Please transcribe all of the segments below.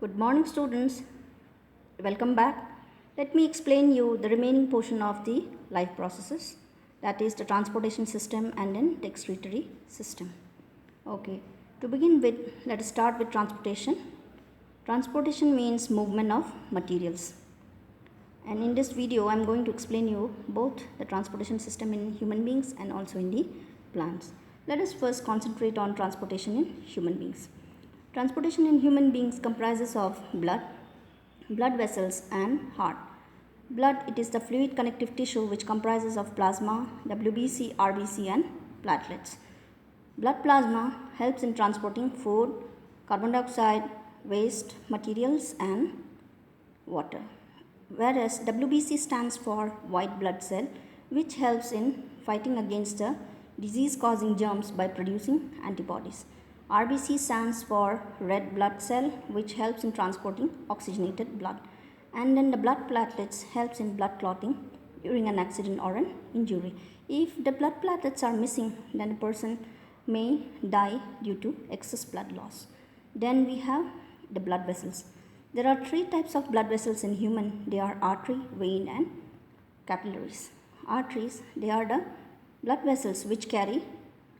Good morning students, welcome back. Let me explain you the remaining portion of the life processes, that is the transportation system and then the excretory system. Okay, to begin with, let us start with transportation. Transportation means movement of materials. And in this video, I am going to explain you both the transportation system in human beings and also in the plants. Let us first concentrate on transportation in human beings. Transportation in human beings comprises of blood vessels and heart. Blood, it is the fluid connective tissue which comprises of plasma, WBC, RBC and platelets. Blood plasma helps in transporting food, carbon dioxide, waste materials and water. Whereas WBC stands for white blood cell, which helps in fighting against the disease causing germs by producing antibodies. RBC stands for red blood cell, which helps in transporting oxygenated blood. And then the blood platelets helps in blood clotting during an accident or an injury. If the blood platelets are missing, then a person may die due to excess blood loss. Then we have the blood vessels. There are three types of blood vessels in human. They are artery, vein and capillaries. Arteries, they are the blood vessels which carry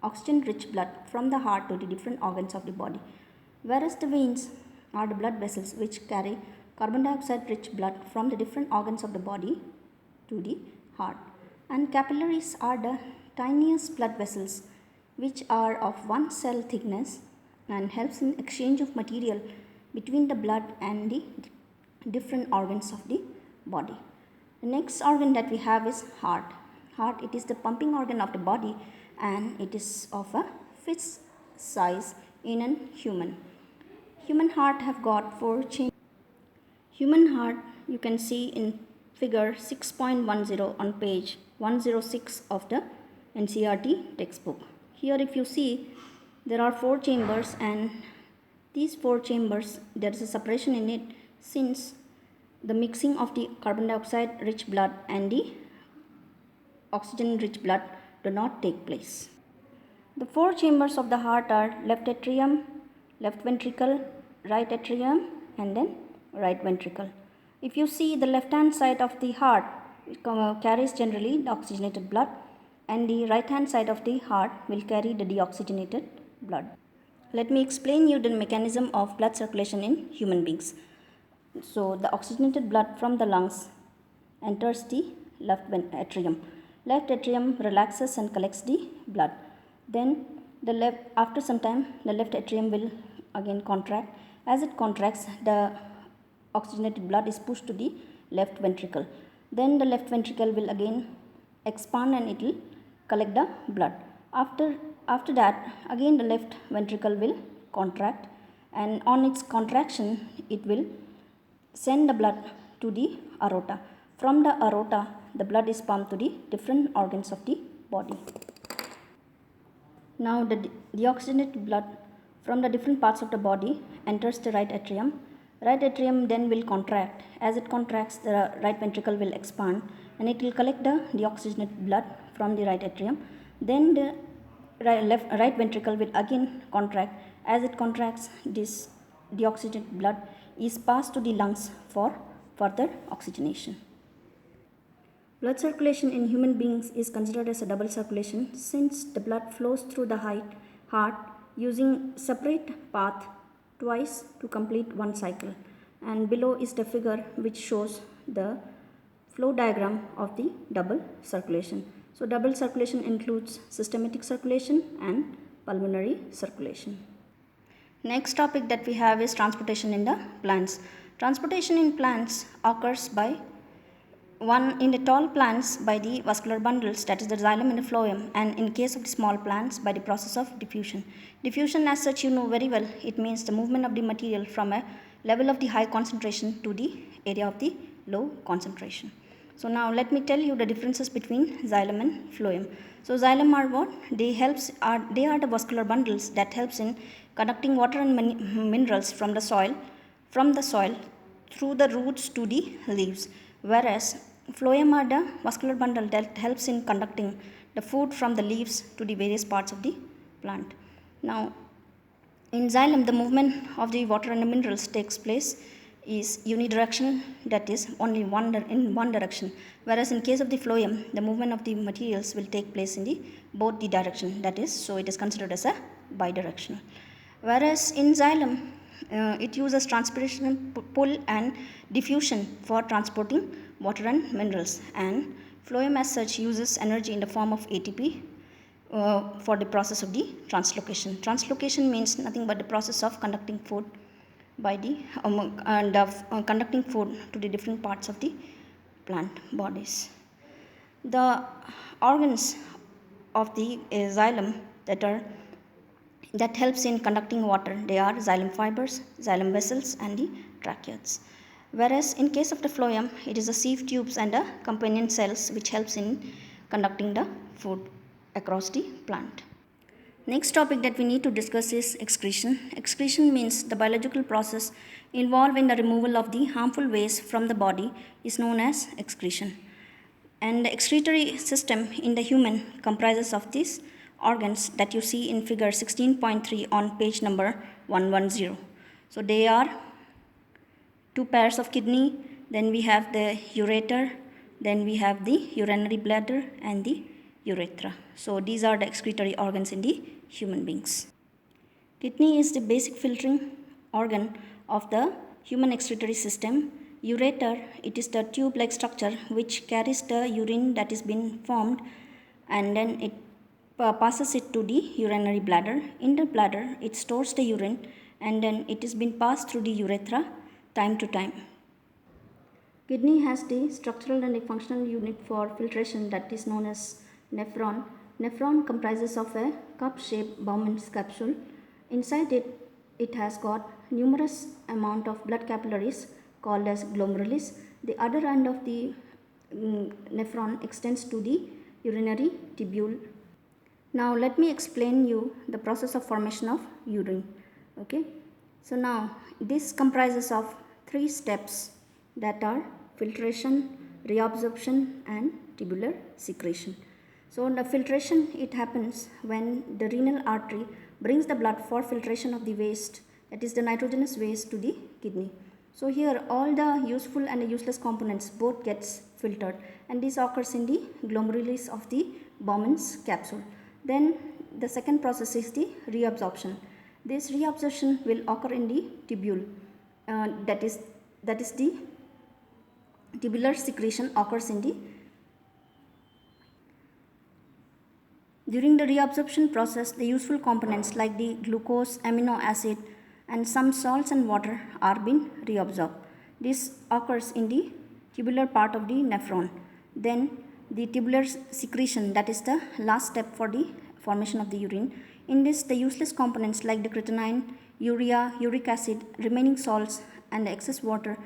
oxygen rich blood from the heart to the different organs of the body. Whereas the veins are the blood vessels which carry carbon dioxide rich blood from the different organs of the body to the heart. And capillaries are the tiniest blood vessels which are of one cell thickness and helps in exchange of material between the blood and the different organs of the body. The next organ that we have is heart. Heart, it is the pumping organ of the body and it is of a fist size in a human. Human heart have got 4 chambers. Human heart you can see in figure 6.10 on page 106 of the NCERT textbook. Here if you see, there are 4 chambers and these 4 chambers, there is a separation in it since the mixing of the carbon dioxide rich blood and the oxygen rich blood do not take place. The 4 chambers of the heart are left atrium, left ventricle, right atrium and then right ventricle. If you see, the left hand side of the heart carries generally the oxygenated blood and the right hand side of the heart will carry the deoxygenated blood. Let me explain you the mechanism of blood circulation in human beings. So the oxygenated blood from the lungs enters the left atrium. Left atrium relaxes and collects the blood. Then after some time the left atrium will again contract. As it contracts, the oxygenated blood is pushed to the left ventricle. Then the left ventricle will again expand and it will collect the blood. After that, again the left ventricle will contract and on its contraction it will send the blood to the aorta. From the aorta, the blood is pumped to the different organs of the body. Now the deoxygenated blood from the different parts of the body enters the right atrium. Right atrium then will contract. As it contracts, the right ventricle will expand and it will collect the deoxygenated blood from the right atrium. Then the right ventricle will again contract. As it contracts, this deoxygenated blood is passed to the lungs for further oxygenation. Blood circulation in human beings is considered as a double circulation since the blood flows through the heart using separate path twice to complete one cycle. And below is the figure which shows the flow diagram of the double circulation. So double circulation includes systematic circulation and pulmonary circulation. Next topic that we have is transportation in the plants. Transportation in plants occurs by in the tall plants by the vascular bundles, that is the xylem and the phloem, and in case of the small plants by the process of diffusion. Diffusion as such you know very well, it means the movement of the material from a level of the high concentration to the area of the low concentration. So now let me tell you the differences between xylem and phloem. So xylem are what? They are the vascular bundles that helps in conducting water and minerals from the soil through the roots to the leaves. Whereas phloem are the vascular bundle that helps in conducting the food from the leaves to the various parts of the plant. Now In xylem, the movement of the water and the minerals takes place is unidirectional, that is only in one direction. Whereas in case of the phloem, the movement of the materials will take place in the both the direction, that is, so it is considered as a bidirectional. Whereas in xylem, it uses transpiration, pull and diffusion for transporting water and minerals, and phloem as such uses energy in the form of ATP for the process of the translocation. Translocation means nothing but the process of conducting food by the conducting food to the different parts of the plant bodies. The organs of the xylem that helps in conducting water, they are xylem fibers, xylem vessels, and the tracheids. Whereas in case of the phloem, it is the sieve tubes and the companion cells which helps in conducting the food across the plant. Next topic that we need to discuss is excretion. Excretion means the biological process involved in the removal of the harmful waste from the body is known as excretion. And the excretory system in the human comprises of these organs that you see in figure 16.3 on page number 110. So they are two pairs of kidney, then we have the ureter, then we have the urinary bladder and the urethra. So these are the excretory organs in the human beings. Kidney is the basic filtering organ of the human excretory system. Ureter, it is the tube-like structure which carries the urine that is being formed, and then it passes it to the urinary bladder. In the bladder, it stores the urine, and then it is being passed through the urethra time to time. Kidney has the structural and the functional unit for filtration that is known as nephron. Nephron comprises of a cup-shaped Bowman's capsule. Inside it has got numerous amount of blood capillaries called as glomerulus. The other end of the nephron extends to the urinary tubule. Now let me explain you the process of formation of urine. Okay. So now this comprises of three steps that are filtration, reabsorption and tubular secretion. So the filtration, it happens when the renal artery brings the blood for filtration of the waste, that is the nitrogenous waste, to the kidney. So here all the useful and the useless components both gets filtered, and this occurs in the glomerulus of the Bowman's capsule. Then the second process is the reabsorption. This reabsorption will occur in the tubule, that is the tubular secretion occurs in the. During the reabsorption process, the useful components like the glucose, amino acid and some salts and water are being reabsorbed. This occurs in the tubular part of the nephron. Then the tubular secretion, that is the last step for the formation of the urine. In this, the useless components like the creatinine, urea, uric acid, remaining salts and the excess water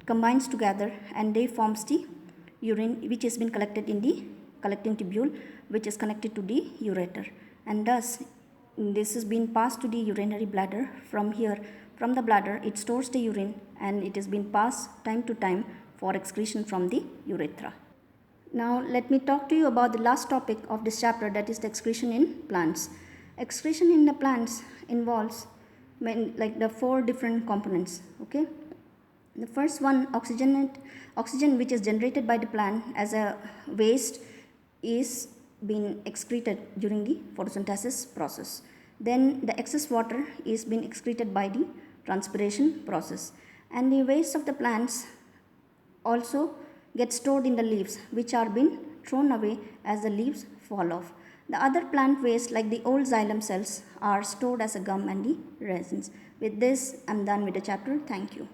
combines together and they forms the urine which has been collected in the collecting tubule, which is connected to the ureter, and thus this is being passed to the urinary bladder. From here, from the bladder, it stores the urine and it is being passed time to time for excretion from the urethra. Now let me talk to you about the last topic of this chapter, that is the excretion in plants. Excretion in the plants involves like the four different components. Okay, the first one, oxygen which is generated by the plant as a waste is being excreted during the photosynthesis process. Then the excess water is being excreted by the transpiration process, and the waste of the plants also get stored in the leaves, which are being thrown away as the leaves fall off. The other plant waste like the old xylem cells are stored as a gum and the resins. With this, I am done with the chapter. Thank you.